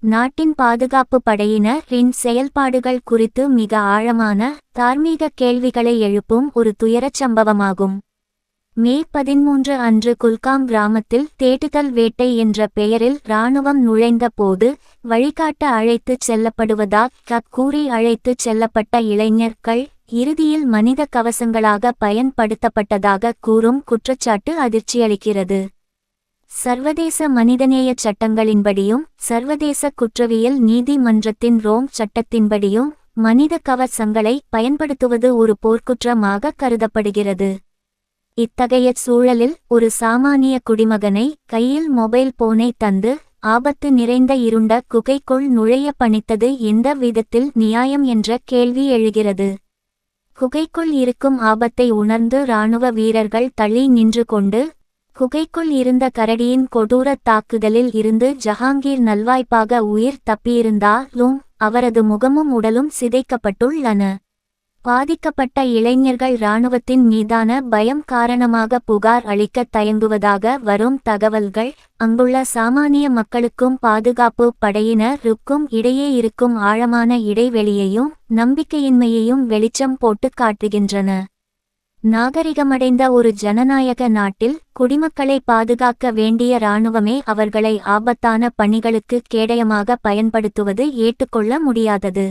நாட்டின் பாதுகாப்பு படையினரின் செயல்பாடுகள் குறித்து மிக ஆழமான தார்மீக கேள்விகளை எழுப்பும் ஒரு துயரச் சம்பவமாகும். மே 13 அன்று குல்காம் கிராமத்தில் தேடுதல் வேட்டை என்ற பெயரில் இராணுவம் நுழைந்த போது வழிகாட்ட அழைத்துச் செல்லப்படுவதாக கூறி அழைத்துச் செல்லப்பட்ட இளைஞர்கள் இறுதியில் மனித கவசங்களாக பயன்படுத்தப்பட்டதாக கூறும் குற்றச்சாட்டு அதிர்ச்சியளிக்கிறது. சர்வதேச மனிதநேய சட்டங்களின்படியும் சர்வதேச குற்றவியல் நீதிமன்றத்தின் ரோம் சட்டத்தின்படியும் மனித கவசங்களை பயன்படுத்துவது ஒரு போர்க்குற்றமாக கருதப்படுகிறது. இத்தகைய சூழலில் ஒரு சாமானிய குடிமகனை கையில் மொபைல் போனை தந்து ஆபத்து நிறைந்த இருண்ட குகைக்குள் நுழைய பணித்தது எந்த விதத்தில் நியாயம் என்ற கேள்வி எழுகிறது. குகைக்குள் இருக்கும் ஆபத்தை உணர்ந்து இராணுவ வீரர்கள் தள்ளி நின்று கொண்டு குகைக்குள் இருந்த கரடியின் கொடூர தாக்குதலில் இருந்து ஜஹாங்கீர் நல்வாய்ப்பாக உயிர் தப்பியிருந்தாலும் அவரது முகமும் உடலும் சிதைக்கப்பட்டுள்ளன. பாதிக்கப்பட்ட இளைஞர்கள் இராணுவத்தின் மீதான பயம் காரணமாக புகார் அளிக்க தயங்குவதாக வரும் தகவல்கள் அங்குள்ள சாமானிய மக்களுக்கும் பாதுகாப்பு படையினருக்கும் இடையே இருக்கும் ஆழமான இடைவெளியையும் நம்பிக்கையின்மையையும் வெளிச்சம் போட்டு காட்டுகின்றன. நாகரிகமடைந்த ஒரு ஜனநாயக நாட்டில் குடிமக்களை பாதுகாக்க வேண்டிய இராணுவமே அவர்களை ஆபத்தான பணிகளுக்கு கேடயமாக பயன்படுத்துவது ஏற்றுக்கொள்ள முடியாதது.